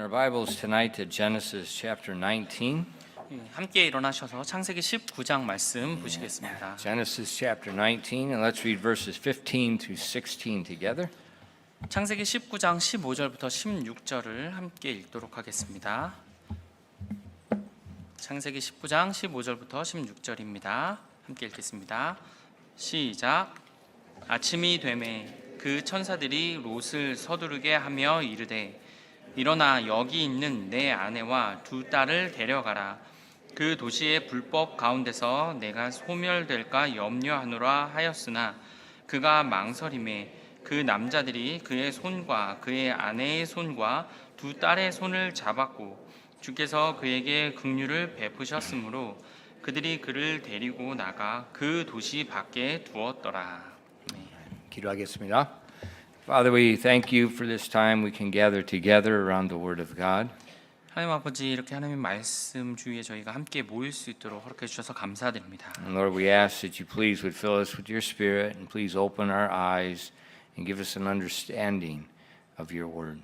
our Bibles tonight to Genesis chapter 19. 함께 일어나셔서 창세기 19장 말씀 보시겠습니다. Genesis chapter 19, and let's read verses 15 through 16 together. 창세기 19장 15절부터 16절을 함께 읽도록 하겠습니다. 창세기 19장 15절부터 16절입니다. 함께 읽겠습니다. 시작. 아침이 되매 그 천사들이 롯을 서두르게 하며 이르되 일어나 여기 있는 내 아내와 두 딸을 데려가라. 그 도시의 불법 가운데서 내가 소멸될까 염려하노라 하였으나 그가 망설임에 그 남자들이 그의 손과 그의 아내의 손과 두 딸의 손을 잡았고 주께서 그에게 긍휼을 베푸셨으므로 그들이 그를 데리고 나가 그 도시 밖에 두었더라. 기도하겠습니다. Father, we thank you for this time we can gather together around the Word of God. 하나님 아버지, 이렇게 하나님의 말씀 주위에 저희가 함께 모일 수 있도록 허락해 주셔서 감사드립니다. And Lord, we ask that you please would fill us with your Spirit and please open our eyes and give us an understanding of your Word.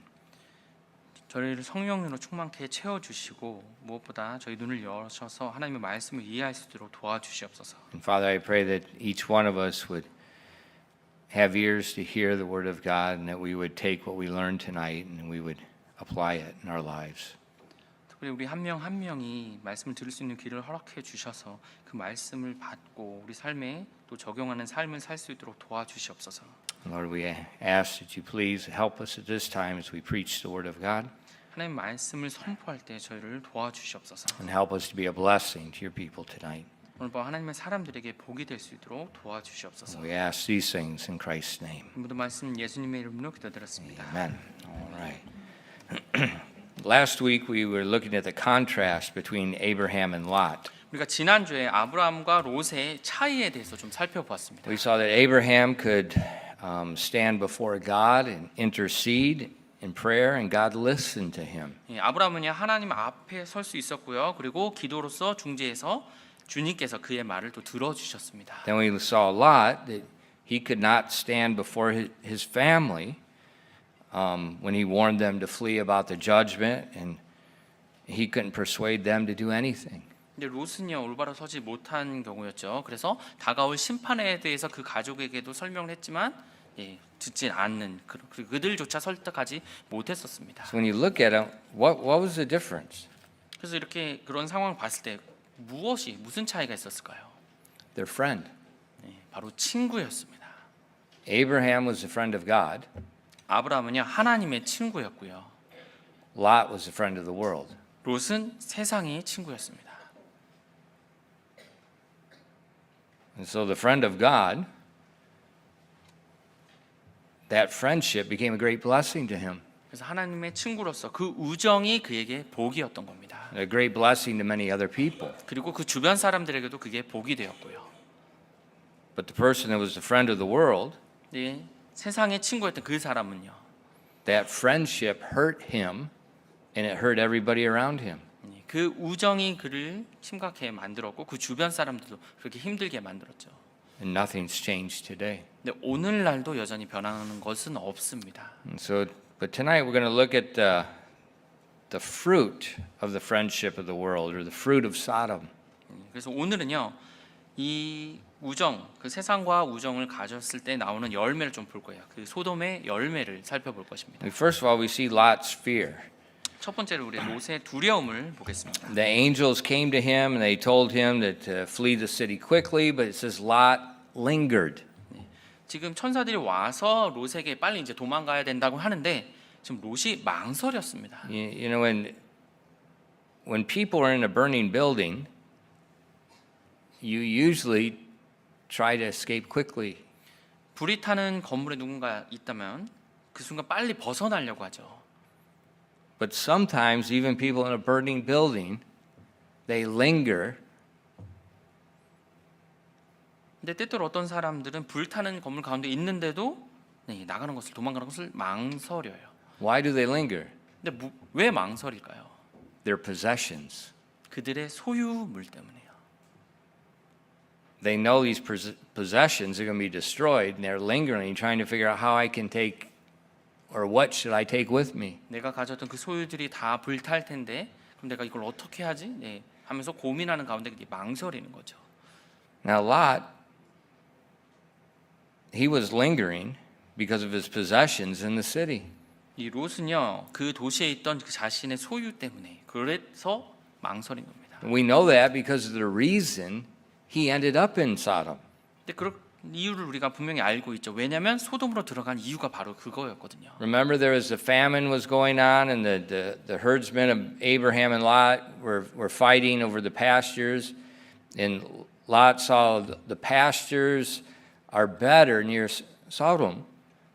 저희를 성령으로 충만케 채워주시고 무엇보다 저희 눈을 열어셔서 하나님의 말씀을 이해할 수 있도록 도와주시옵소서. And Father, I pray that each one of us would have ears to hear the Word of God and that we would take what we learned tonight and we would apply it in our lives. 특별히 우리 한 명 한 명이 말씀을 들을 수 있는 귀를 허락해 주셔서 그 말씀을 받고 우리 삶에 또 적용하는 삶을 살 수 있도록 도와주시옵소서. Lord, we ask that you please help us at this time as we preach the Word of God. 하나님 말씀을 선포할 때 저희를 도와주시옵소서. And help us to be a blessing to your people tonight. 오늘 밤 하나님의 사람들에게 복이 될 수 있도록 도와주시옵소서. We ask these things in Christ's name. 모든 말씀 예수님의 이름으로 기도드렸습니다. Amen. All right. Last week we were looking at the contrast between Abraham and Lot. 우리가 지난주에 아브라함과 롯의 차이에 대해서 좀 살펴보았습니다. We saw that Abraham could stand before God and intercede in prayer, and God listened to him. 아브라함은요 하나님 앞에 설 수 있었고요. 그리고 기도로서 중재해서 주님께서 그의 말을 또 들어주셨습니다. Then we saw Lot that he could not stand before his family when he warned them to flee about the judgment, and he couldn't persuade them to do anything. 근데 롯은요 올바로 서지 못한 경우였죠. 그래서 다가올 심판에 대해서 그 가족에게도 설명을 했지만 듣지 않는 그들조차 설득하지 못했었습니다. So when you look at him, what was the difference? 그래서 이렇게 그런 상황을 봤을 때 무슨 차이가 있었을까요? Their friend. 바로 친구였습니다. Abraham was a friend of God. 아브라함은요 하나님의 친구였고요. Lot was a friend of the world. 롯은 세상의 친구였습니다. And so the friend of God, that friendship became a great blessing to him. 그래서 하나님의 친구로서 그 우정이 그에게 복이었던 겁니다. A great blessing to many other people. 그리고 그 주변 사람들에게도 그게 복이 되었고요. But the person that was the friend of the world, 세상의 친구였던 그 사람은요. that friendship hurt him and it hurt everybody around him. 그 우정이 그를 심각하게 만들었고 그 주변 사람들도 그렇게 힘들게 만들었죠. And nothing's changed today. 근데 오늘날도 여전히 변하는 것은 없습니다. And so, but tonight we're going to look at the fruit of the friendship of the world, or the fruit of Sodom. 그래서 오늘은요 이 우정, 그 세상과 우정을 가졌을 때 나오는 열매를 좀 볼 거예요. 그 소돔의 열매를 살펴볼 것입니다. First of all, we see Lot's fear. 첫 번째로 우리 롯의 두려움을 보겠습니다. The angels came to him and they told him to flee the city quickly, but it says Lot lingered. 지금 천사들이 와서 롯에게 빨리 이제 도망가야 된다고 하는데 지금 롯이 망설였습니다. You know, when people are in a burning building, you usually try to escape quickly. 불이 타는 건물에 누군가 있다면 그 순간 빨리 벗어나려고 하죠. But sometimes even people in a burning building, they linger. 근데 때때로 어떤 사람들은 불타는 건물 가운데 있는데도 나가는 것을 도망가는 것을 망설여요. Why do they linger? 근데 왜 망설일까요? Their possessions. 그들의 소유물 때문에요. They know these possessions are going to be destroyed, and they're lingering, trying to figure out how I can take or what should I take with me? 내가 가졌던 그 소유들이 다 불탈 텐데 그럼 내가 이걸 어떻게 하지? 네, 하면서 고민하는 가운데 망설이는 거죠. Now Lot, he was lingering because of his possessions in the city. 이 롯은요 그 도시에 있던 그 자신의 소유 때문에 그래서 망설인 겁니다. We know that because of the reason he ended up in Sodom. 근데 그런 이유를 우리가 분명히 알고 있죠. 왜냐하면 소돔으로 들어간 이유가 바로 그거였거든요. Remember, there was a famine was going on, and the herdsmen of Abraham and Lot were fighting over the pastures, and Lot saw the pastures are better near Sodom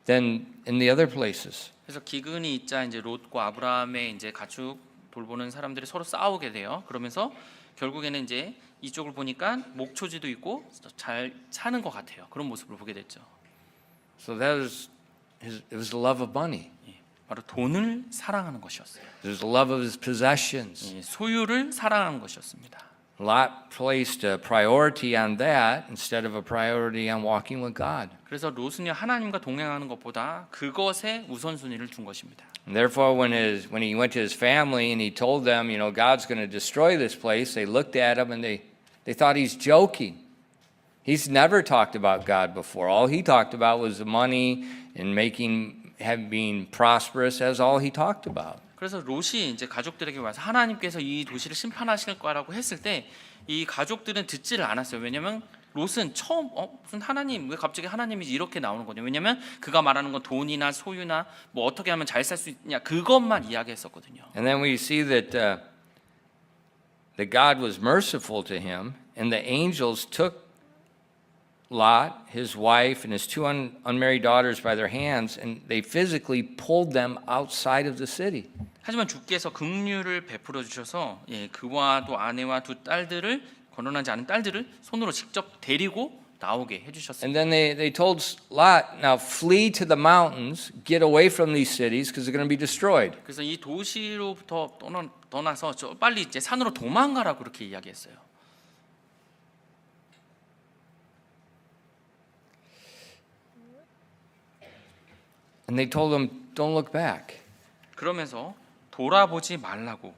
than in the other places. 그래서 기근이 있자 이제 롯과 아브라함의 이제 가축 돌보는 사람들이 서로 싸우게 돼요. 그러면서 결국에는 이제 이쪽을 보니까 목초지도 있고 잘 사는 것 같아요. 그런 모습을 보게 됐죠. So that was it was the love of money. 바로 돈을 사랑하는 것이었어요. It was the love of his possessions. 소유를 사랑하는 것이었습니다. Lot placed a priority on that instead of a priority on walking with God. 그래서 롯은요 하나님과 동행하는 것보다 그것에 우선순위를 둔 것입니다. And therefore, when he went to his family and he told them, you know, God's going to destroy this place, they looked at him and they thought he's joking. He's never talked about God before. All he talked about was the money and being prosperous. That's all he talked about. 그래서 롯이 이제 가족들에게 와서 하나님께서 이 도시를 심판하실 거라고 했을 때 이 가족들은 듣지를 않았어요. 왜냐하면 롯은 처음 무슨 하나님 왜 갑자기 하나님이 이렇게 나오는 거냐? 왜냐하면 그가 말하는 건 돈이나 소유나 뭐 어떻게 하면 잘 살 수 있냐 그것만 이야기했었거든요. And then we see that God was merciful to him, and the angels took Lot, his wife, and his two unmarried daughters by their hands, and they physically pulled them outside of the city. 하지만 주께서 긍휼을 베풀어 주셔서 그와 또 아내와 두 딸들을 거론하지 않은 딸들을 손으로 직접 데리고 나오게 해주셨습니다. And then they told Lot, now flee to the mountains, get away from these cities because they're going to be destroyed. 그래서 이 도시로부터 떠나서 빨리 이제 산으로 도망가라고 그렇게 이야기했어요. And they told him, don't look back. 그러면서 돌아보지 말라고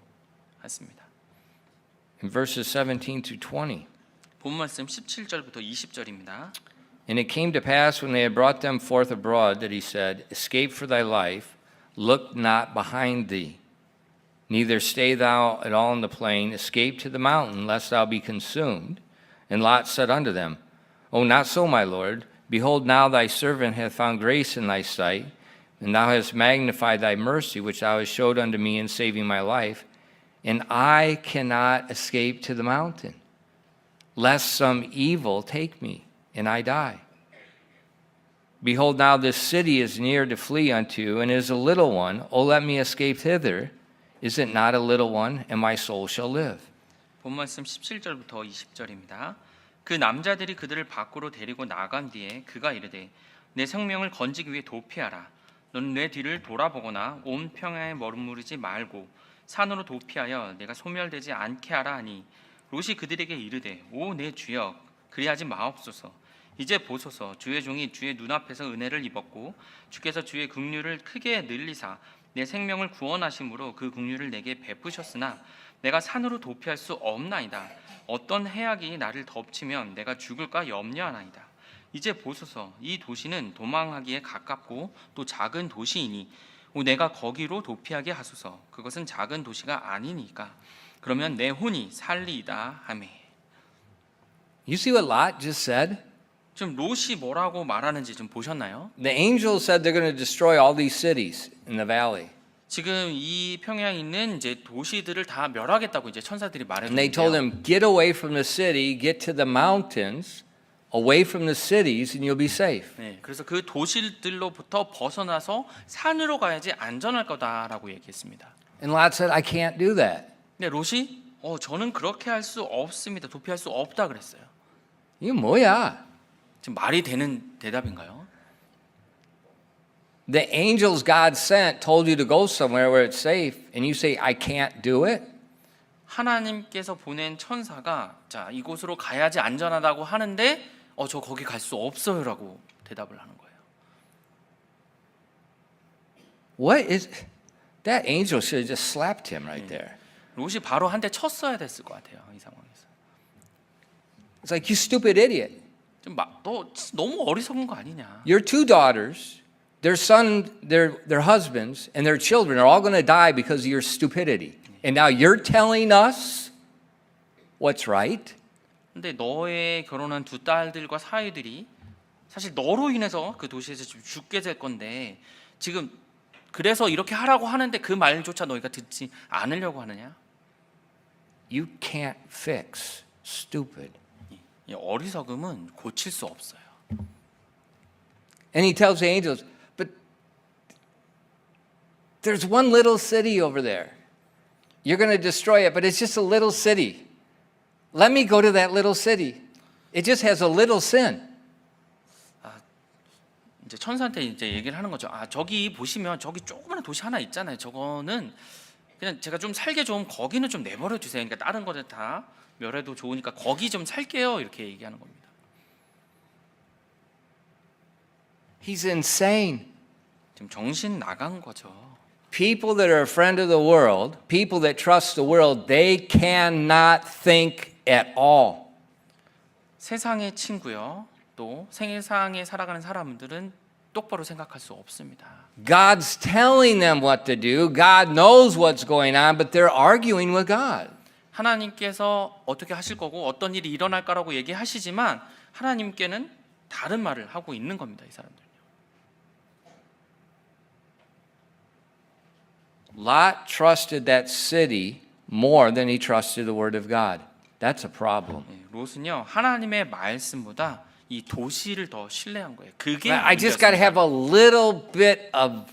했습니다. In verses 17 to 20. 본 말씀 17절부터 20절입니다. And it came to pass when they had brought them forth abroad that he said, escape for thy life, look not behind thee, neither stay thou at all in the plain, escape to the mountain, lest thou be consumed. And Lot said unto them, O not so, my Lord, behold, now thy servant hath found grace in thy sight, and thou hast magnified thy mercy, which thou hast showed unto me in saving my life, and I cannot escape to the mountain, lest some evil take me, and I die. Behold, now this city is near to flee unto, and is a little one. O let me escape thither. Is it not a little one, and my soul shall live? 본 말씀 17절부터 20절입니다. 그 남자들이 그들을 밖으로 데리고 나간 뒤에 그가 이르되 내 생명을 건지기 위해 도피하라. 너는 내 뒤를 돌아보거나 온 평야에 머무르지 말고 산으로 도피하여 내가 소멸되지 않게 하라 하니 롯이 그들에게 이르되 오 내 주여 그리하지 마옵소서. 이제 보소서 주의 종이 주의 눈앞에서 은혜를 입었고 주께서 주의 긍휼을 크게 늘리사 내 생명을 구원하심으로 그 긍휼을 내게 베푸셨으나 내가 산으로 도피할 수 없나이다. 어떤 해악이 나를 덮치면 내가 죽을까 염려하나이다. 이제 보소서 이 도시는 도망하기에 가깝고 또 작은 도시이니 내가 거기로 도피하게 하소서. 그것은 작은 도시가 아니니까. 그러면 내 혼이 살리이다 하매. You see what Lot just said? 지금 롯이 뭐라고 말하는지 좀 보셨나요? The angels said they're going to destroy all these cities in the valley. 지금 이 평양에 있는 이제 도시들을 다 멸하겠다고 이제 천사들이 And they told 말해줬는데요. him, get away from the city, get to the mountains, away from the cities, and you'll be safe. 네, 그래서 그 도시들로부터 벗어나서 산으로 가야지 안전할 거다라고 얘기했습니다. And Lot said, I can't do that. 근데 롯이 저는 그렇게 할 수 없습니다. 도피할 수 없다 그랬어요. 이게 뭐야? 지금 말이 되는 대답인가요? The angels God sent told you to go somewhere where it's safe, and you say, I can't do it? 하나님께서 보낸 천사가 자 이곳으로 가야지 안전하다고 하는데 저 거기 갈 수 없어요라고 대답을 하는 거예요. what is that angel should have just slapped him right there. 롯이 바로 한 대 쳤어야 됐을 것 같아요. 이 상황에서. It's like, you stupid idiot. 너 너무 어리석은 거 아니냐? Your two daughters, their son, their husbands, and their children are all going to die because of your stupidity. And now you're telling us what's right? 근데 너의 결혼한 두 딸들과 사위들이 사실 너로 인해서 그 도시에서 지금 죽게 될 건데 지금 그래서 이렇게 하라고 하는데 그 말조차 너희가 듣지 않으려고 하느냐? You can't fix stupid. 이 어리석음은 고칠 수 없어요. And he tells the angels, but there's one little city over there. You're going to destroy it, but it's just a little city. Let me go to that little city. It just has a little sin. 이제 천사한테 이제 얘기를 하는 거죠. 저기 보시면 저기 조그마한 도시 하나 있잖아요. 저거는 그냥 제가 좀 살게 좀 거기는 좀 내버려 주세요. 그러니까 다른 거는 다 멸해도 좋으니까 거기 좀 살게요. 이렇게 얘기하는 겁니다. He's insane. 지금 정신 나간 거죠. People that are a friend of the world, people that trust the world, they cannot think at all. 세상의 친구요. 또 세상에 살아가는 사람들은 똑바로 생각할 수 없습니다. God's telling them what to do. God knows what's going on, but they're arguing with God. 하나님께서 어떻게 하실 거고 어떤 일이 일어날 거라고 얘기하시지만 하나님께는 다른 말을 하고 있는 겁니다. 이 사람들은요. Lot trusted that city more than he trusted the word of God. That's a problem. 롯은요 하나님의 말씀보다 이 도시를 더 신뢰한 거예요. 그게 I just got to have a little bit of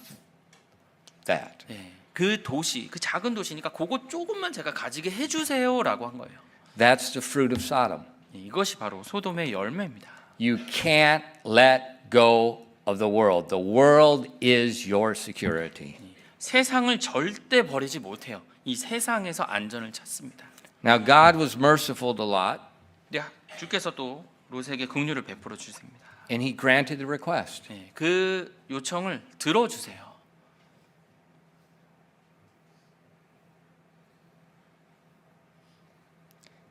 that. 그 도시, 그 작은 도시니까 그거 조금만 제가 가지게 해주세요라고 한 거예요. That's the fruit of Sodom. 이것이 바로 소돔의 열매입니다. You can't let go of the world. The world is your security. 세상을 절대 버리지 못해요. 이 세상에서 안전을 찾습니다. Now God was merciful to Lot, 네, 주께서 또 롯에게 긍휼을 베풀어 주십니다. and he granted the request. 그 요청을 들어주세요.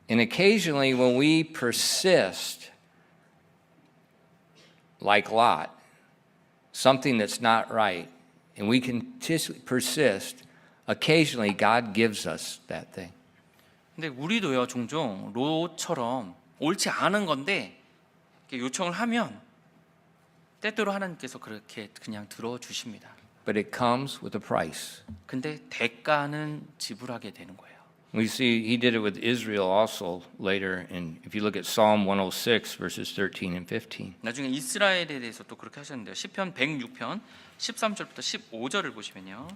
And occasionally when we persist like Lot, something that's not right, and we can persist, occasionally God gives us that thing. 근데 우리도요 종종 롯처럼 옳지 않은 건데 이렇게 요청을 하면 때때로 하나님께서 그렇게 그냥 들어주십니다. But it comes with a price. 근데 대가는 지불하게 되는 거예요. We see he did it with Israel also later, and if you look at Psalm 106 verses 13 and 15. 나중에 이스라엘에 대해서 또 그렇게 하셨는데요. 시편 106편 13절부터 15절을 보시면요.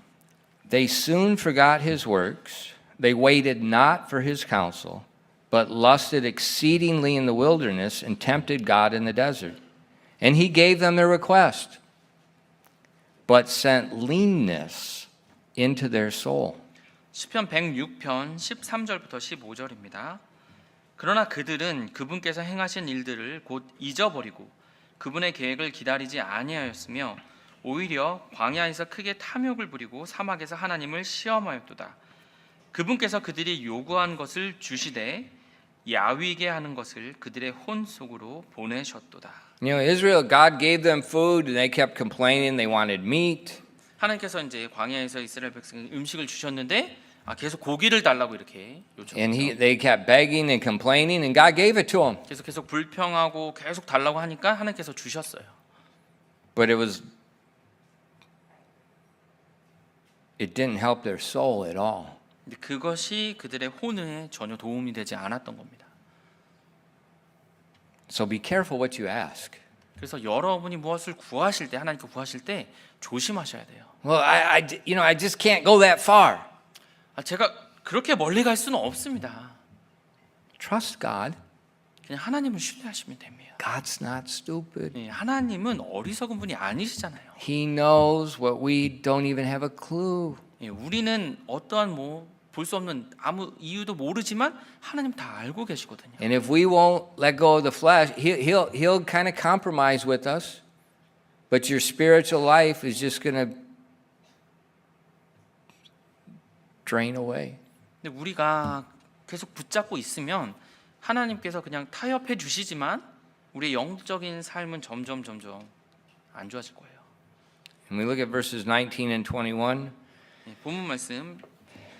They soon forgot his works. They waited not for his counsel, but lusted exceedingly in the wilderness and tempted God in the desert. And he gave them their request, but sent leanness into their soul. 시편 106편 13절부터 15절입니다. 그러나 그들은 그분께서 행하신 일들을 곧 잊어버리고 그분의 계획을 기다리지 아니하였으며 오히려 광야에서 크게 탐욕을 부리고 사막에서 하나님을 시험하였도다. 그분께서 그들이 요구한 것을 주시되 야위게 하는 것을 그들의 혼 속으로 보내셨도다. You know, Israel, God gave them food and they kept complaining they wanted meat. 하나님께서 이제 광야에서 이스라엘 백성에게 음식을 주셨는데 계속 고기를 달라고 이렇게 And 요청했죠. they kept begging and complaining, and God gave it to them. 계속 불평하고 계속 달라고 하니까 하나님께서 주셨어요. But it didn't help their soul at all. 근데 그것이 그들의 혼에 전혀 도움이 되지 않았던 겁니다. So be careful what you ask. 그래서 여러분이 무엇을 구하실 때 하나님께 구하실 때 조심하셔야 돼요. Well, I just can't go that far. 제가 그렇게 멀리 갈 수는 없습니다. Trust God. 그냥 하나님을 신뢰하시면 됩니다. God's not stupid. 하나님은 어리석은 분이 아니시잖아요. He knows what we don't even have a clue. 우리는 어떠한 볼 수 없는 아무 이유도 모르지만 하나님 다 알고 계시거든요. And if we won't let go of the flesh, he'll kind of compromise with us. But your spiritual life is just going to drain away. 근데 우리가 계속 붙잡고 있으면 하나님께서 그냥 타협해 주시지만 우리의 영적인 삶은 점점 안 좋아질 거예요. And we look at verses 19 and 21. 본문 말씀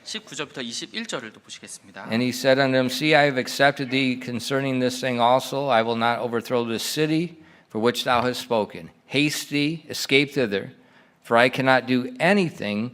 19절부터 21절을 또 보시겠습니다. And he said unto them, See, I have accepted thee concerning this thing also. I will not overthrow this city for which thou hast spoken. Haste thee, escape thither, for I cannot do anything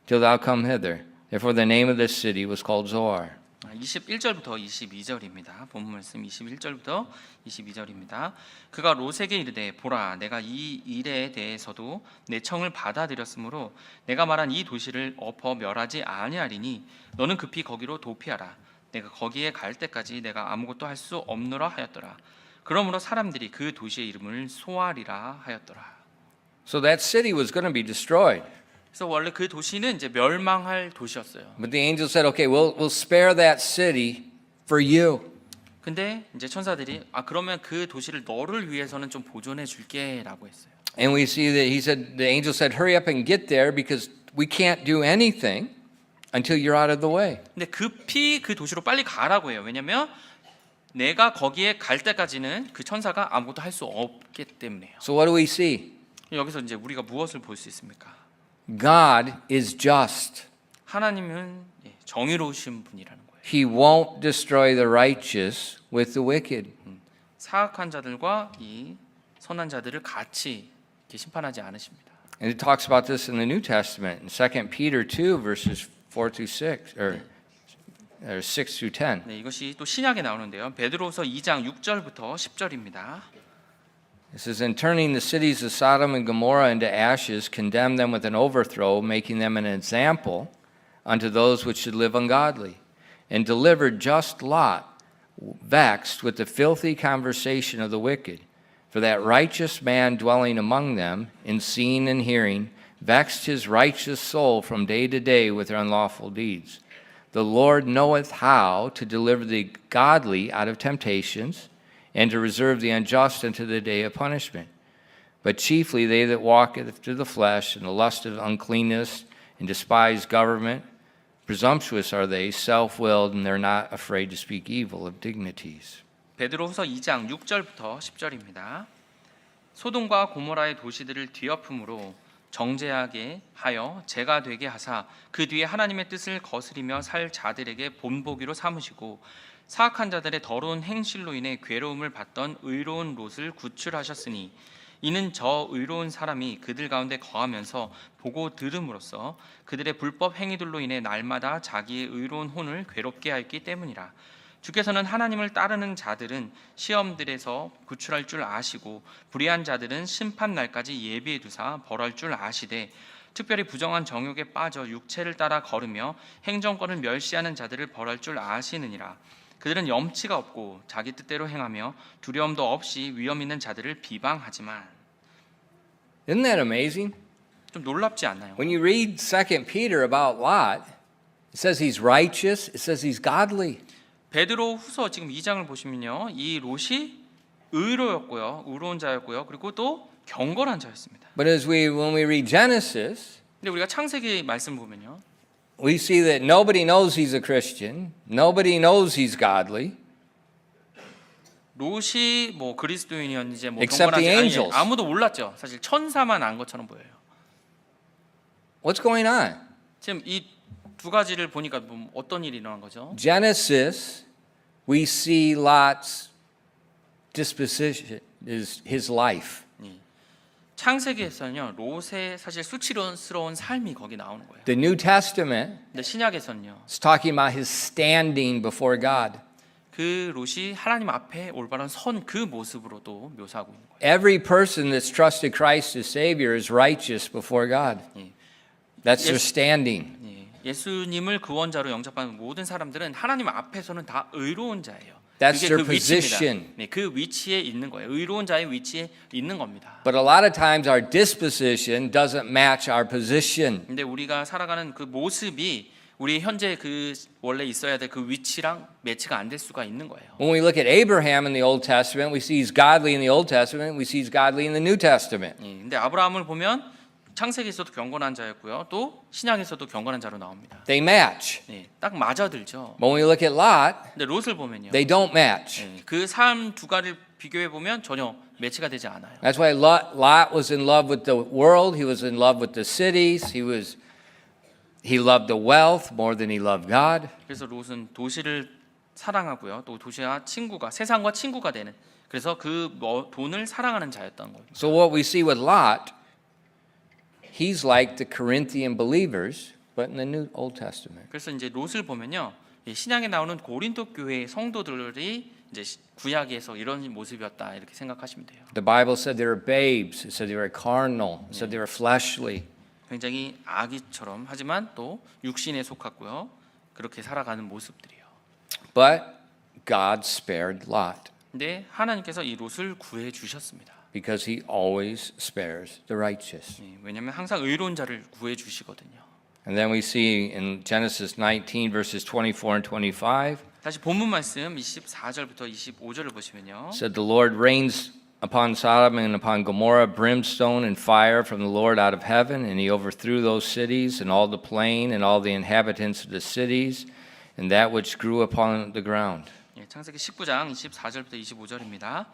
till thou come hither. Therefore the name of this city was called Zoar. 21절부터 22절입니다. 본문 말씀 21절부터 22절입니다. 그가 롯에게 이르되 보라 내가 이 일에 대해서도 내 청을 받아들였으므로 내가 말한 이 도시를 엎어 멸하지 아니하리니 너는 급히 거기로 도피하라. 내가 거기에 갈 때까지 내가 아무것도 할 수 없노라 하였더라. 그러므로 사람들이 그 도시의 이름을 소알이라 하였더라. So that city was going to be destroyed. 그래서 원래 그 도시는 이제 멸망할 도시였어요. But the angel said, Okay, we'll spare that city for you. 근데 이제 천사들이 그러면 그 도시를 너를 위해서는 좀 보존해 줄게라고 했어요. And we see that the angel said, Hurry up and get there because we can't do anything until you're out of the way. 근데 급히 그 도시로 빨리 가라고 해요. 왜냐면 내가 거기에 갈 때까지는 그 천사가 아무것도 할 수 없기 때문에요. So what do we see? 여기서 이제 우리가 무엇을 볼 수 있습니까? God is just. 하나님은 정의로우신 분이라는 거예요. He won't destroy the righteous with the wicked. 사악한 자들과 이 선한 자들을 같이 이렇게 심판하지 않으십니다. And it talks about this in the New Testament in 2 Peter 2 verses 4 through 6 or 6 through 10. 네, 이것이 또 신약에 나오는데요. 베드로후서 2장 6절부터 10절입니다. It says, And turning the cities of Sodom and Gomorrah into ashes, condemned them with an overthrow, making them an example unto those which should live ungodly, and delivered just Lot, vexed with the filthy conversation of the wicked. For that righteous man dwelling among them, in seeing and hearing, vexed his righteous soul from day to day with their unlawful deeds. The Lord knoweth how to deliver the godly out of temptations, and to reserve the unjust unto the day of punishment. But chiefly they that walk after the flesh, and the lust of uncleanness, and despise government, presumptuous are they, self-willed, and they're not afraid to speak evil of dignities. 베드로후서 2장 6절부터 10절입니다. 소돔과 고모라의 도시들을 뒤엎음으로 정죄하게 하여 죄가 되게 하사 그 뒤에 하나님의 뜻을 거스리며 살 자들에게 본보기로 삼으시고 사악한 자들의 더러운 행실로 인해 괴로움을 받던 의로운 롯을 구출하셨으니 이는 저 의로운 사람이 그들 가운데 거하면서 보고 들음으로써 그들의 불법 행위들로 인해 날마다 자기의 의로운 혼을 괴롭게 하였기 때문이라. 주께서는 하나님을 따르는 자들은 시험들에서 구출할 줄 아시고 불의한 자들은 심판 날까지 예비해 두사 벌할 줄 아시되 특별히 부정한 정욕에 빠져 육체를 따라 걸으며 행정권을 멸시하는 자들을 벌할 줄 아시느니라. 그들은 염치가 없고 자기 뜻대로 행하며 두려움도 없이 위험 있는 자들을 비방하지만. Isn't that amazing? 좀 놀랍지 않나요? When you read 2 Peter about Lot, it says he's righteous, it says he's godly. 베드로 후서 지금 2장을 보시면요. 이 롯이 의로웠고요. 의로운 자였고요. 그리고 또 경건한 자였습니다. But when we read Genesis, 근데 우리가 창세기 말씀 보면요. we see that nobody knows he's a Christian. Nobody knows he's godly. 롯이 뭐 그리스도인이었는지 뭐 Except the 경건한지 angels. 아무도 몰랐죠. 사실 천사만 안 것처럼 보여요. What's going on? 지금 이 두 가지를 보니까 뭐 어떤 일이 일어난 거죠? Genesis, we see Lot's disposition, his life. 창세기에서는요. 롯의 사실 수치스러운 삶이 거기 나오는 거예요. The New Testament 근데 신약에서는요. is talking about his standing before God. 그 롯이 하나님 앞에 올바른 선 그 모습으로도 묘사하고 있는 거예요. Every person that's trusted Christ as Savior is righteous before God. That's their standing. 예수님을 구원자로 영접하는 모든 사람들은 하나님 앞에서는 다 의로운 자예요. That's 그게 their 그 위치입니다. position. 네, 그 위치에 있는 거예요. 의로운 자의 위치에 있는 겁니다. But a lot of times our disposition doesn't match our position. 근데 우리가 살아가는 그 모습이 우리 현재 그 원래 있어야 될 그 위치랑 매치가 안 될 수가 있는 거예요. When we look at Abraham in the Old Testament, we see he's godly in the Old Testament, we see he's godly in the New Testament. 근데 아브라함을 보면 창세기에서도 경건한 자였고요. 또 신약에서도 경건한 자로 나옵니다. They match. 네, 딱 맞아들죠. But when we look at Lot, 근데 롯을 보면요. they don't match. 네, 그 삶 두 가지를 비교해 보면 전혀 매치가 되지 않아요. That's why Lot was in love with the world. He was in love with the cities. He loved the wealth more than he loved God. 그래서 롯은 도시를 사랑하고요. 또 도시와 친구가 세상과 친구가 되는. 그래서 그 돈을 사랑하는 자였던 거예요. So what we see with Lot, he's like the Corinthian believers, but in the New Old Testament. 그래서 이제 롯을 보면요. 이 신약에 나오는 고린도 교회 성도들이 이제 구약에서 이런 모습이었다 이렇게 생각하시면 돼요. The Bible said they were babes. It said they were carnal. It said they were fleshly. 굉장히 아기처럼 하지만 또 육신에 속했고요. 그렇게 살아가는 모습들이요. But God spared Lot 근데 하나님께서 이 롯을 구해 주셨습니다. because he always spares the righteous. 왜냐하면 항상 의로운 자를 구해 주시거든요. And then we see in Genesis 19 verses 24 and 25, 다시 본문 말씀 24절부터 25절을 보시면요. said the Lord rains upon Sodom and upon Gomorrah brimstone and fire from the Lord out of heaven, and he overthrew those cities and all the plain and all the inhabitants of the cities and that which grew upon the ground. 창세기 19장 24절부터 25절입니다.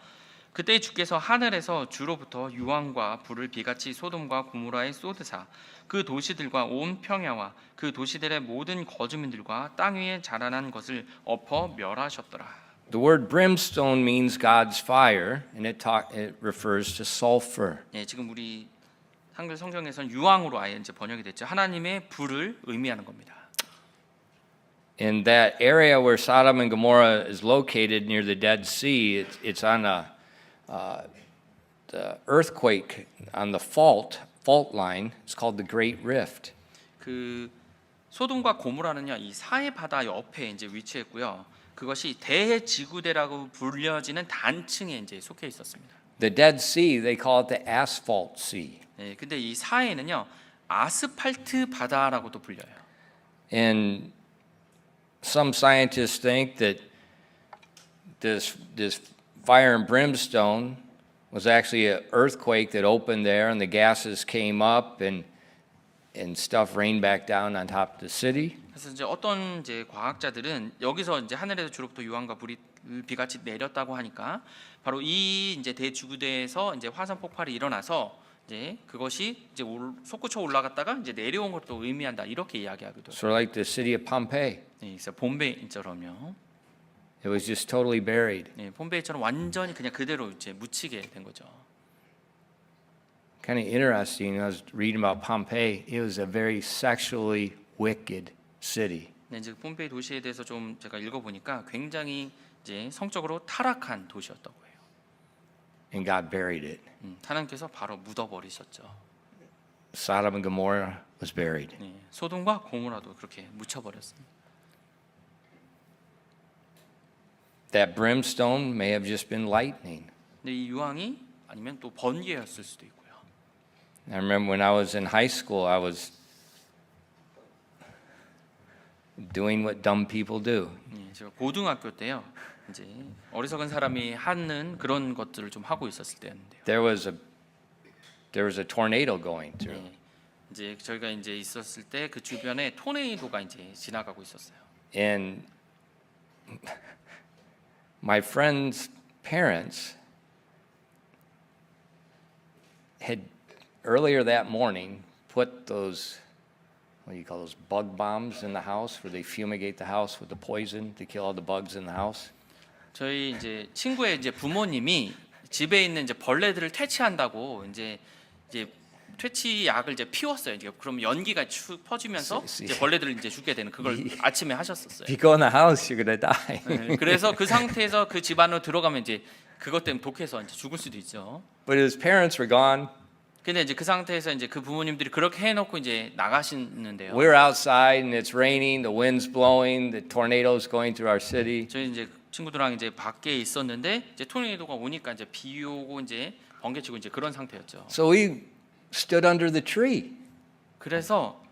그때 주께서 하늘에서 주로부터 유황과 불을 비같이 소돔과 고모라에 쏟으사 그 도시들과 온 평야와 그 도시들의 모든 거주민들과 땅 위에 자라난 것을 엎어 멸하셨더라. The word brimstone means God's fire, and it refers to sulfur. 지금 우리 한글 성경에서는 유황으로 아예 이제 번역이 됐죠. 하나님의 불을 의미하는 겁니다. In that area where Sodom and Gomorrah is located near the Dead Sea, it's on the earthquake on the fault line. It's called the Great Rift. 그 소돔과 고모라는요, 이 사해 바다 옆에 이제 위치했고요. 그것이 대지구대라고 불려지는 단층에 이제 속해 있었습니다. The Dead Sea, they call it the Asphalt Sea. 네, 근데 이 사해는요, 아스팔트 바다라고도 불려요. And some scientists think that this fire and brimstone was actually an earthquake that opened there, and the gases came up and stuff rained back down on top of the city. 그래서 이제 어떤 이제 과학자들은 여기서 이제 하늘에서 주로부터 유황과 불이 비같이 내렸다고 하니까 바로 이 이제 대지구대에서 이제 화산 폭발이 일어나서 이제 그것이 이제 솟구쳐 올라갔다가 이제 내려온 것도 의미한다 이렇게 이야기하기도 해요. Sort of like the city of Pompeii. 네, 그래서 봄베이처럼요. It was just totally buried. 네, 봄베이처럼 완전히 그냥 그대로 이제 묻히게 된 거죠. Kind of interesting. I was reading about Pompeii. It was a very sexually wicked city. 네, 이제 폼페이 도시에 대해서 좀 제가 읽어보니까 굉장히 이제 성적으로 타락한 도시였다고 해요. And God buried it. 하나님께서 바로 묻어버리셨죠. Sodom and Gomorrah was buried. 네, 소돔과 고모라도 그렇게 묻혀버렸습니다. That brimstone may have just been lightning. 근데 이 유황이 아니면 또 번개였을 수도 있고요. I remember when I was in high school, I was doing what dumb people do. 네, 제가 고등학교 때요. 이제 어리석은 사람이 하는 그런 것들을 좀 하고 있었을 때였는데요. There was a tornado going through. 네, 이제 저희가 이제 있었을 때 그 주변에 토네이도가 이제 지나가고 있었어요. And my friend's parents had earlier that morning put those, what do you call those, bug bombs in the house where they fumigate the house with the poison to kill all the bugs in the house. 저희 이제 친구의 이제 부모님이 집에 있는 이제 벌레들을 퇴치한다고 이제 퇴치약을 이제 피웠어요. 이제 그럼 연기가 쭉 퍼지면서 이제 벌레들을 이제 죽게 되는 그걸 아침에 하셨었어요. If you go in the house, you're gonna die. 네, 그래서 그 상태에서 그 집 안으로 들어가면 이제 그것 때문에 독해서 이제 죽을 수도 있죠. But his parents were gone. 근데 이제 그 상태에서 이제 그 부모님들이 그렇게 해놓고 이제 나가시는데요. We're outside and it's raining, the wind's blowing, the tornado's going through our city. 저희 이제 친구들랑 이제 밖에 있었는데 이제 토네이도가 오니까 이제 비 오고 이제 번개치고 이제 그런 상태였죠. So we stood under the tree. 그래서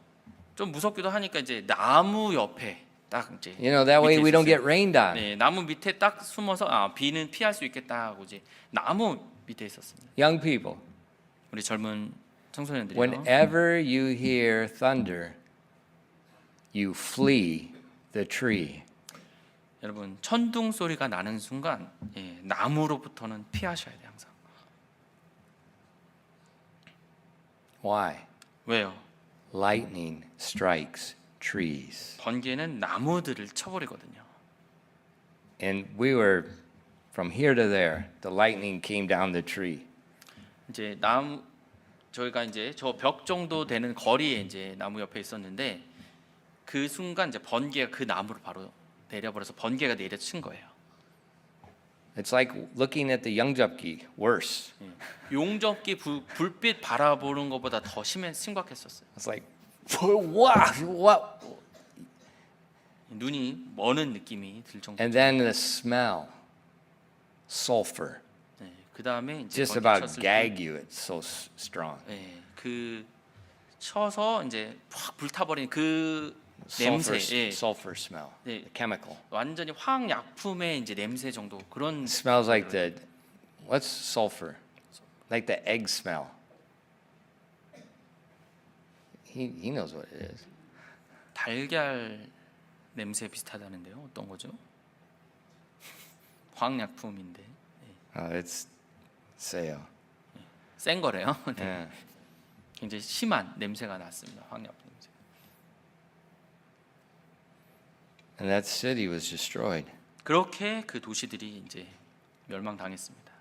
좀 무섭기도 하니까 이제 나무 옆에 딱 이제 You know, that way 밑에 we don't 있었어요. get rained on. 네, 나무 밑에 딱 숨어서 비는 피할 수 있겠다 하고 이제 나무 밑에 있었습니다. Young people, 우리 젊은 청소년들이요. Whenever you hear thunder, you flee the tree. 여러분 천둥 소리가 나는 순간 나무로부터는 피하셔야 돼요 항상. Why? 왜요? Lightning strikes trees. 번개는 나무들을 쳐버리거든요. And we were from here to there. The lightning came down the tree. 이제 저희가 이제 저 벽 정도 되는 거리에 이제 나무 옆에 있었는데 그 순간 이제 번개가 그 나무를 바로 내려버려서 번개가 내려 친 거예요. It's like looking at the 영접기, worse. 용접기 불빛 바라보는 것보다 더 심각했었어요. It's like, what? 눈이 머는 느낌이 들 정도. And then the smell, sulfur, 그 다음에 이제 just 번개 about 쳤을 gag you. It's so strong. 그 쳐서 이제 확 불타버린 그 냄새, Sulfur smell, 네. chemical. 완전히 화학약품의 이제 냄새 정도 그런. It smells like what's sulfur? Like the egg smell. He knows what it is. 달걀 냄새 비슷하다는데요. 어떤 거죠? 화학약품인데 It's 세요. 센 거래요. 네. Yeah. 굉장히 심한 냄새가 났습니다. 화학약품 냄새. And that city was destroyed. 그렇게 그 도시들이 이제 멸망당했습니다.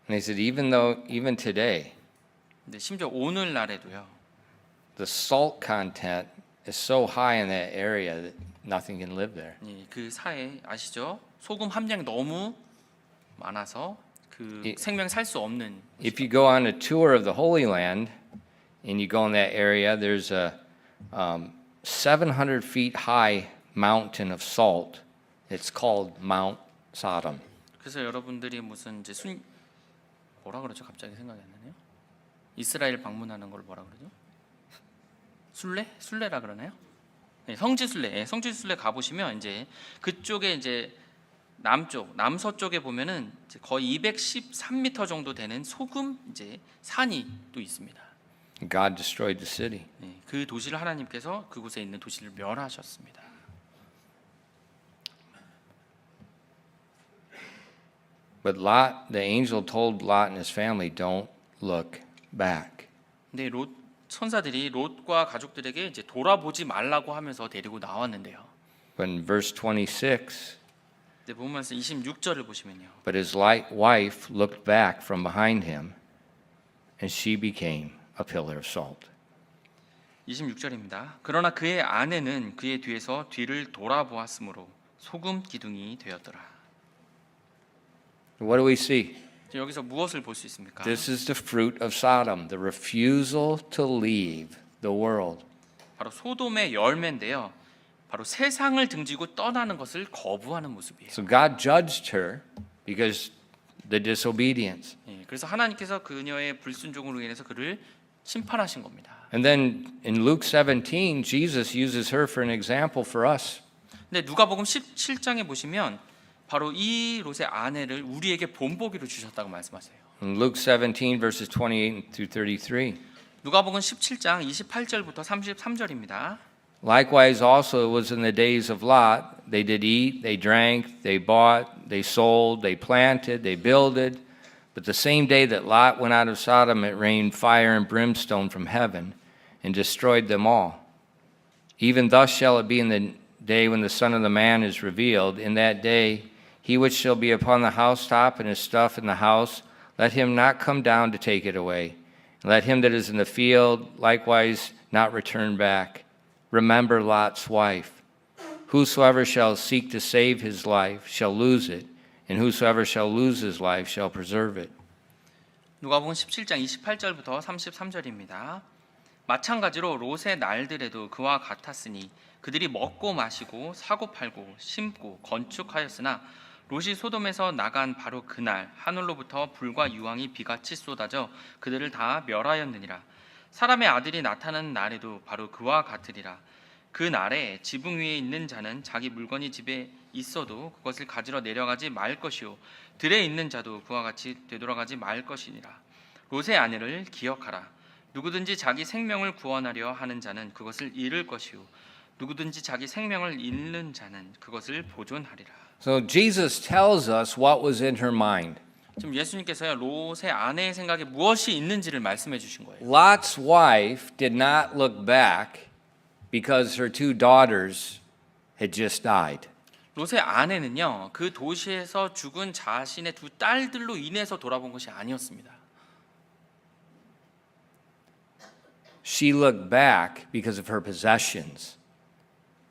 And he said, even today, 근데 심지어 오늘날에도요. the salt content is so high in that area that nothing can live there. 그 사회 아시죠? 소금 함량이 너무 많아서 그 생명 살 수 없는. If you go on a tour of the Holy Land and you go in that area, there's a 700 feet high mountain of salt. It's called Mount Sodom. 그래서 여러분들이 무슨 이제 뭐라 그러죠? 갑자기 생각이 안 나네요. 이스라엘 방문하는 걸 뭐라 그러죠? 순례라 그러나요? 네, 성지순례. 성지순례 가 보시면 이제 그쪽에 이제 남서쪽에 보면은 이제 거의 213m 정도 되는 소금 이제 산이 또 있습니다. God destroyed the city. 네, 그 도시를 하나님께서 그곳에 있는 도시를 멸하셨습니다. But Lot, the angel told Lot and his family, don't look back. 근데 천사들이 롯과 가족들에게 이제 돌아보지 말라고 하면서 데리고 나왔는데요. But in verse 26, 네, 보면서 26절을 보시면요. but his wife looked back from behind him, and she became a pillar of salt. 26절입니다. 그러나 그의 아내는 그의 뒤에서 뒤를 돌아보았으므로 소금 기둥이 되었더라. What do we see? 여기서 무엇을 볼 수 있습니까? This is the fruit of Sodom, the refusal to leave the world. 바로 소돔의 열매인데요. 바로 세상을 등지고 떠나는 것을 거부하는 모습이에요. So God judged her because the disobedience. 그래서 하나님께서 그녀의 불순종으로 인해서 그를 심판하신 겁니다. And then in Luke 17, Jesus uses her for an example for us. 근데 누가복음 17장에 보시면 바로 이 롯의 아내를 우리에게 본보기로 주셨다고 말씀하세요. In Luke 17 verses 28 through 33. 누가복음 17장 28절부터 33절입니다. Likewise also it was in the days of Lot, they did eat, they drank, they bought, they sold, they planted, they builded. But the same day that Lot went out of Sodom, it rained fire and brimstone from heaven and destroyed them all. Even thus shall it be in the day when the Son of the Man is revealed. In that day he which shall be upon the housetop and his stuff in the house, let him not come down to take it away. And let him that is in the field likewise not return back. Remember Lot's wife. Whosoever shall seek to save his life shall lose it, and whosoever shall lose his life shall preserve it. 누가복음 17장 28절부터 33절입니다. 마찬가지로 롯의 날들에도 그와 같았으니 그들이 먹고 마시고 사고 팔고 심고 건축하였으나 롯이 소돔에서 나간 바로 그날 하늘로부터 불과 유황이 비같이 쏟아져 그들을 다 멸하였느니라. 사람의 아들이 나타나는 날에도 바로 그와 같으리라. 그 날에 지붕 위에 있는 자는 자기 물건이 집에 있어도 그것을 가지러 내려가지 말 것이요 들에 있는 자도 그와 같이 되돌아가지 말 것이니라. 롯의 아내를 기억하라. 누구든지 자기 생명을 구원하려 하는 자는 그것을 잃을 것이요 누구든지 자기 생명을 잃는 자는 그것을 보존하리라. So Jesus tells us what was in her mind. 지금 예수님께서요 롯의 아내의 생각에 무엇이 있는지를 말씀해 주신 거예요. Lot's wife did not look back because her two daughters had just died. 롯의 아내는요 그 도시에서 죽은 자신의 두 딸들로 인해서 돌아본 것이 아니었습니다. She looked back because of her possessions.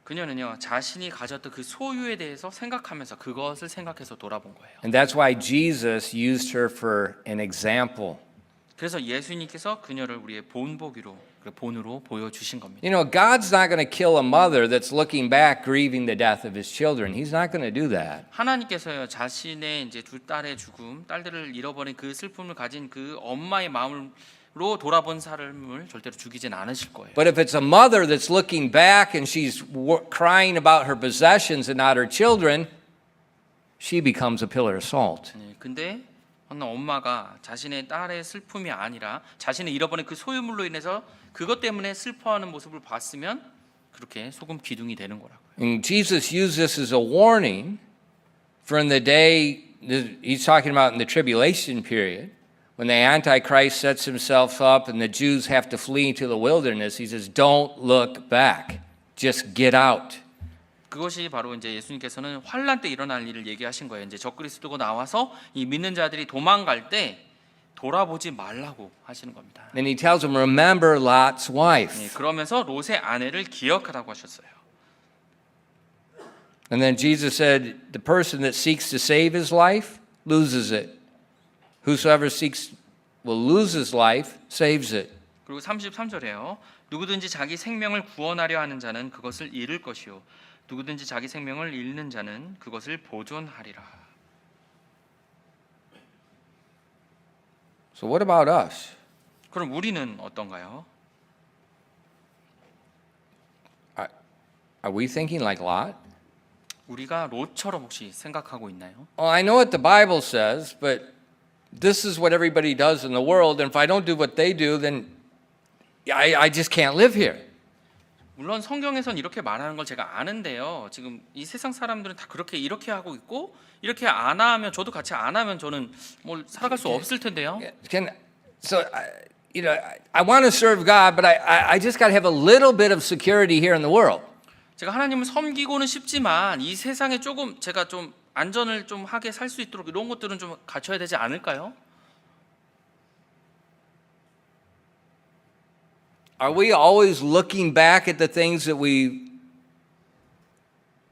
그녀는요 자신이 가졌던 그 소유에 대해서 생각하면서 그것을 생각해서 돌아본 거예요. And that's why Jesus used her for an example. 그래서 예수님께서 그녀를 우리의 본으로 보여주신 겁니다. You know, God's not going to kill a mother that's looking back grieving the death of his children. He's not going to do that. 하나님께서요 자신의 이제 두 딸의 죽음, 딸들을 잃어버린 그 슬픔을 가진 그 엄마의 마음으로 돌아본 사람을 절대로 죽이진 않으실 거예요. But if it's a mother that's looking back and she's crying about her possessions and not her children, she becomes a pillar of salt. 네, 근데 어느 엄마가 자신의 딸의 슬픔이 아니라 자신의 잃어버린 그 소유물로 인해서 그것 때문에 슬퍼하는 모습을 봤으면 그렇게 소금 기둥이 되는 거라고요. And Jesus used this as a warning for in the day, he's talking about in the tribulation period, when the Antichrist sets himself up and the Jews have to flee to the wilderness, he says, don't look back, just get out. 그것이 바로 이제 예수님께서는 환란 때 일어날 일을 얘기하신 거예요. 이제 적그리스도가 나와서 이 믿는 자들이 도망갈 때 돌아보지 말라고 하시는 겁니다. And he tells them, remember Lot's wife. 네, 그러면서 롯의 아내를 기억하라고 하셨어요. And then Jesus said, the person that seeks to save his life loses it. Whosoever seeks will lose his life saves it. 그리고 33절에요. 누구든지 자기 생명을 구원하려 하는 자는 그것을 잃을 것이요 누구든지 자기 생명을 잃는 자는 그것을 보존하리라. So what about us? 그럼 우리는 어떤가요? Are we thinking like Lot? 우리가 롯처럼 혹시 생각하고 있나요? Well, I know what the Bible says, but this is what everybody does in the world, and if I don't do what they do, then I just can't live here. 물론 성경에선 이렇게 말하는 걸 제가 아는데요. 지금 이 세상 사람들은 다 이렇게 하고 있고 이렇게 안 하면 저도 같이 안 하면 저는 뭐 살아갈 수 없을 텐데요. I want to serve God, but I just got to have a little bit of security here in the world. 제가 하나님을 섬기고는 싶지만 이 세상에 조금 제가 좀 안전을 좀 하게 살 수 있도록 이런 것들은 좀 갖춰야 되지 않을까요? Are we always looking back at the things that we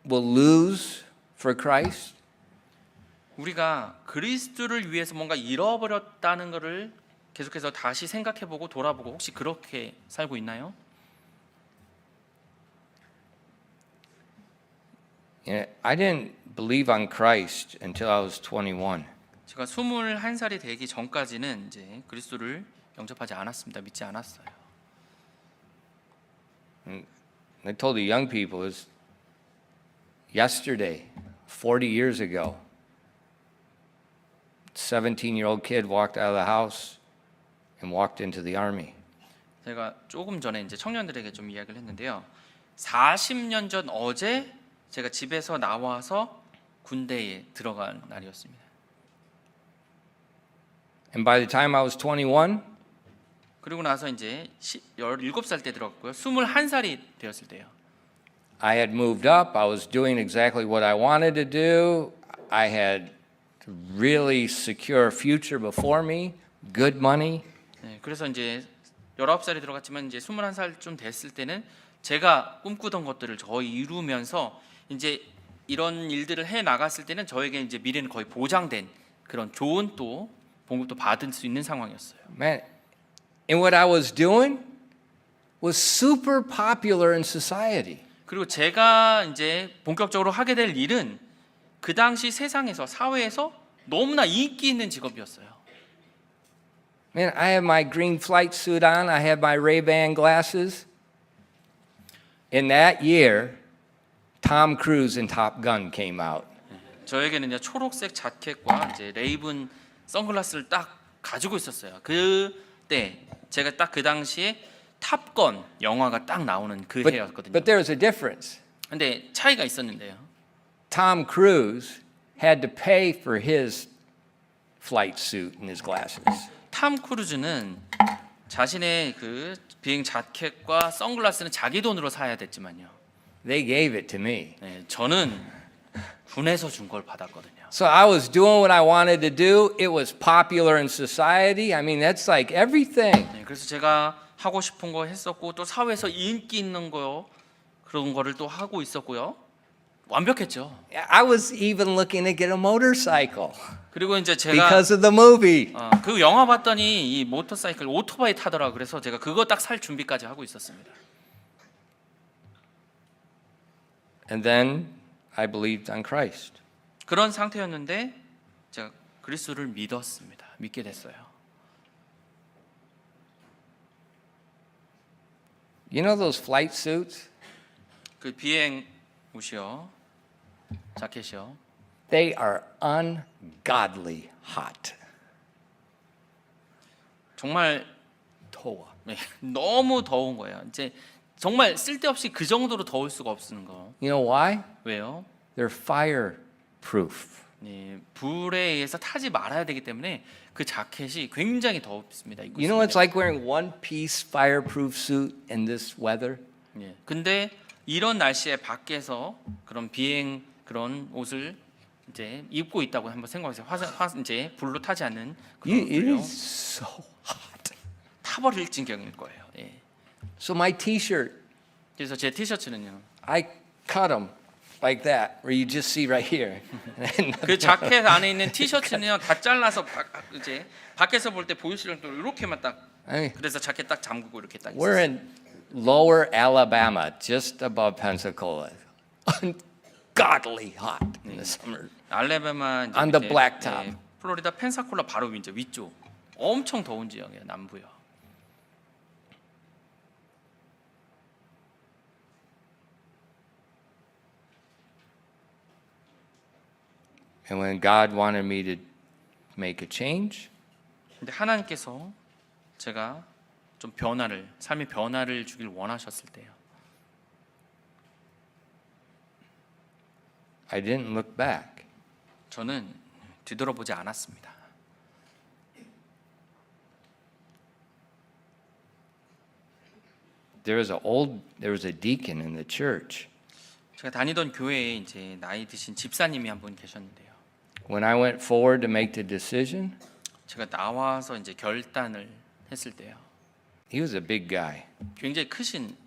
will lose for Christ? 우리가 그리스도를 위해서 뭔가 잃어버렸다는 것을 계속해서 다시 생각해보고 돌아보고 혹시 그렇게 살고 있나요? I didn't believe on Christ until I was 21. 제가 21살이 되기 전까지는 이제 그리스도를 영접하지 않았습니다. 믿지 않았어요. I told the young people is yesterday, 40 years ago, 17-year-old kid walked out of the house and walked into the army. 제가 조금 전에 이제 청년들에게 좀 이야기를 했는데요. 40년 전 어제 제가 집에서 나와서 군대에 들어간 날이었습니다. And by the time I was 21, 그리고 나서 이제 17살 때 들어갔고요. 21살이 되었을 때요. I had moved up. I was doing exactly what I wanted to do. I had a really secure future before me, good money. 네, 그래서 이제 19살이 들어갔지만 이제 21살쯤 됐을 때는 제가 꿈꾸던 것들을 거의 이루면서 이제 이런 일들을 해 나갔을 때는 저에게 이제 미래는 거의 보장된 그런 좋은 또 봉급도 받을 수 있는 상황이었어요. Man, and what I was doing was super popular in society. 그리고 제가 이제 본격적으로 하게 될 일은 그 당시 세상에서 사회에서 너무나 인기 있는 직업이었어요. Man, I had my green flight suit on. I had my Ray-Ban glasses. In that year, Tom Cruise and Top Gun came out. 저에게는 초록색 자켓과 이제 레이븐 선글라스를 딱 가지고 있었어요. 그 때 제가 딱 그 당시에 탑건 영화가 딱 나오는 그 해였거든요. But there was a difference. 근데 차이가 있었는데요. Tom Cruise had to pay for his flight suit and his glasses. 탐 크루즈는 자신의 그 비행 자켓과 선글라스는 자기 돈으로 사야 됐지만요. They gave it to me. 네, 저는 군에서 준 걸 받았거든요. So I was doing what I wanted to do. It was popular in society. I mean, that's like everything. 네, 그래서 제가 하고 싶은 거 했었고 또 사회에서 인기 있는 거 그런 거를 또 하고 있었고요. 완벽했죠. I was even looking to get a motorcycle 그리고 이제 제가 because of the movie. 그 영화 봤더니 이 모터사이클 오토바이 타더라. 그래서 제가 그거 딱 살 준비까지 하고 있었습니다. And then I believed on Christ. 그런 상태였는데 제가 그리스도를 믿었습니다. 믿게 됐어요. You know those flight suits? 그 비행 옷이요, 자켓이요. They are ungodly hot. 정말 더워. 네, 너무 더운 거예요. 이제 정말 쓸데없이 그 정도로 더울 수가 없는 거. You know why? 왜요? They're fireproof. 네, 불에 의해서 타지 말아야 되기 때문에 그 자켓이 굉장히 덥습니다. 입고 You know what it's 있습니다. like wearing one-piece fireproof suit in this weather? 예. 근데 이런 날씨에 밖에서 그런 비행 그런 옷을 이제 입고 있다고 한번 생각해보세요. 이제 불로 타지 않는 그런 It 옷들요. is so hot. 타버릴 지경일 거예요. 예. So my T-shirt, 그래서 제 티셔츠는요. I cut them like that, where you just see right here. 그 자켓 안에 있는 티셔츠는요 다 잘라서 이제 밖에서 볼 때 보이시려면 또 이렇게만 딱. I mean, 그래서 자켓 딱 잠그고 이렇게 딱. we're 있었어요. in lower Alabama, just above Pensacola. Ungodly hot in the summer. 알래바마 이제 On the 밑에, blacktop. 예, 플로리다 펜사콜라 바로 이제 위쪽. 엄청 더운 지역이에요, 남부요. And when God wanted me to make a change, 근데 하나님께서 제가 좀 변화를 삶의 변화를 주길 원하셨을 때요. I didn't look back. 저는 뒤돌아보지 않았습니다. There was a deacon in the church. 제가 다니던 교회에 이제 나이 드신 집사님이 한 분 계셨는데요. When I went forward to make the decision, 제가 나와서 이제 결단을 했을 때요. he was a big guy. 굉장히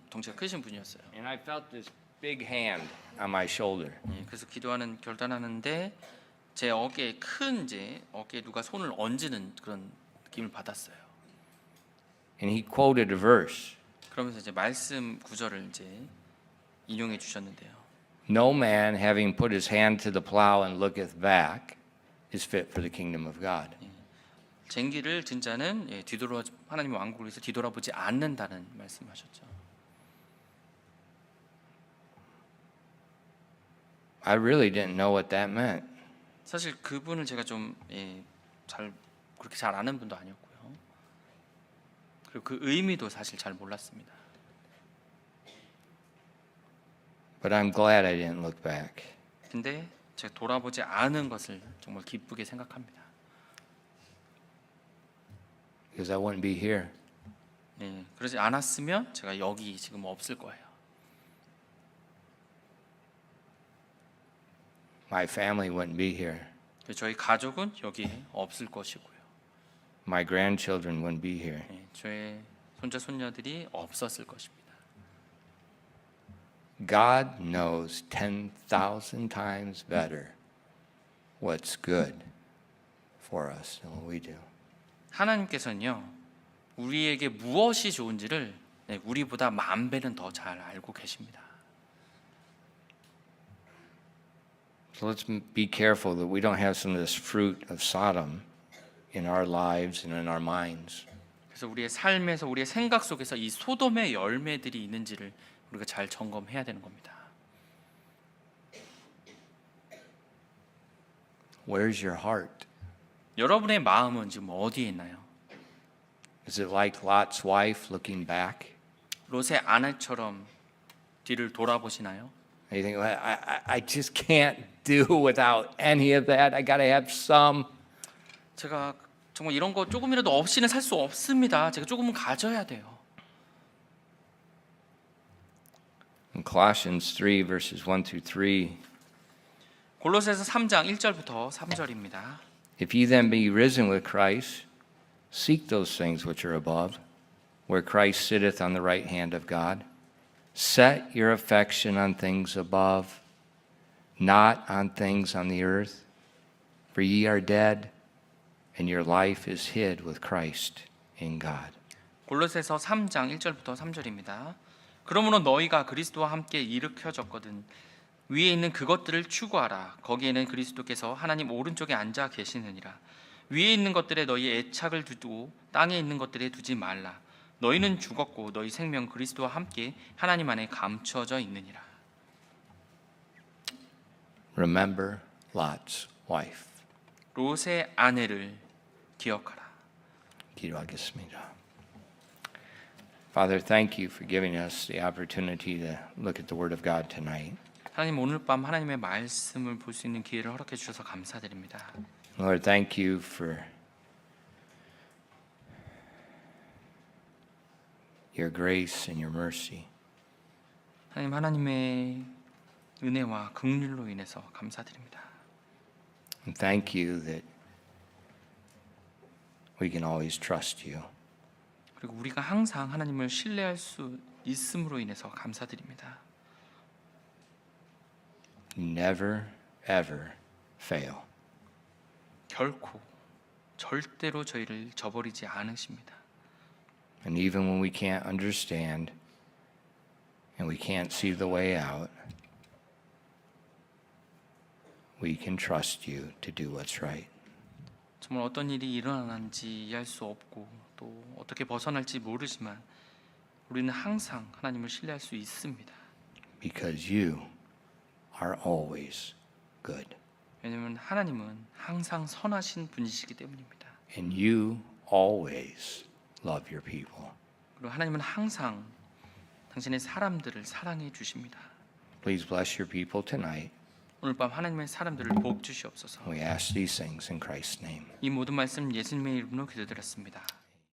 덩치가 크신 분이었어요. And I felt this big hand on my shoulder. 예, 그래서 기도하는 결단하는데 제 어깨에 이제 어깨에 누가 손을 얹는 그런 느낌을 받았어요. And he quoted a verse. 그러면서 이제 말씀 구절을 이제 인용해 주셨는데요. No man having put his hand to the plow and looketh back is fit for the kingdom of God. 쟁기를 든 자는 하나님의 왕국을 위해서 뒤돌아보지 않는다는 말씀하셨죠. I really didn't know what that meant. 사실 그분을 제가 좀 그렇게 잘 아는 분도 아니었고요. 그리고 그 의미도 사실 잘 몰랐습니다. But I'm glad I didn't look back. 근데 제가 돌아보지 않은 것을 정말 기쁘게 생각합니다. Because I wouldn't be here. 네, 그러지 않았으면 제가 여기 지금 없을 거예요. My family wouldn't be here. 저희 가족은 여기에 없을 것이고요. My grandchildren wouldn't be here. 네, 저의 손자 손녀들이 없었을 것입니다. God knows 10,000 times better what's good for us than what we do. 하나님께서는요, 우리에게 무엇이 좋은지를 우리보다 10,000배는 더 잘 알고 계십니다. So let's be careful that we don't have some of this fruit of Sodom in our lives and in our minds. 그래서 우리의 삶에서 우리의 생각 속에서 이 소돔의 열매들이 있는지를 우리가 잘 점검해야 되는 겁니다. Where's your heart? 여러분의 마음은 지금 어디에 있나요? Is it like Lot's wife looking back? 롯의 아내처럼 뒤를 돌아보시나요? And you think, well, I just can't do without any of that. I got to have some. 제가 정말 이런 거 조금이라도 없이는 살 수 없습니다. 제가 조금은 가져야 돼요. In Colossians 3, verses 1 through 3, 골로새서 3장 1절부터 3절입니다. if ye then be risen with Christ, seek those things which are above, where Christ sitteth on the right hand of God. Set your affection on things above, not on things on the earth. For ye are dead, and your life is hid with Christ in God. 골로새서 3장 1절부터 3절입니다. 그러므로 너희가 그리스도와 함께 일으켜졌거든 위에 있는 그것들을 추구하라. 거기에는 그리스도께서 하나님 오른쪽에 앉아 계시느니라. 위에 있는 것들에 너희 애착을 두고 땅에 있는 것들에 두지 말라. 너희는 죽었고 너희 생명 그리스도와 함께 하나님 안에 감추어져 있느니라. Remember Lot's wife. 롯의 아내를 기억하라. 기도하겠습니다. Father, thank you for giving us the opportunity to look at the Word of God tonight. 하나님 오늘 밤 하나님의 말씀을 볼 수 있는 기회를 허락해 주셔서 감사드립니다. Lord, thank you for your grace and your mercy. 하나님의 은혜와 긍휼로 인해서 감사드립니다. And thank you that we can always trust you. 그리고 우리가 항상 하나님을 신뢰할 수 있음으로 인해서 감사드립니다. You never, ever fail. 결코 절대로 저희를 저버리지 않으십니다. And even when we can't understand and we can't see the way out, we can trust you to do what's right. 정말 어떤 일이 일어나는지 이해할 수 없고 또 어떻게 벗어날지 모르지만 우리는 항상 하나님을 신뢰할 수 있습니다. Because you are always good. 왜냐하면 하나님은 항상 선하신 분이시기 때문입니다. And you always love your people. 그리고 하나님은 항상 당신의 사람들을 사랑해 주십니다. Please bless your people tonight. 오늘 밤 하나님의 사람들을 복 주시옵소서. We ask these things in Christ's name. 이 모든 말씀 예수님의 이름으로 기도드렸습니다.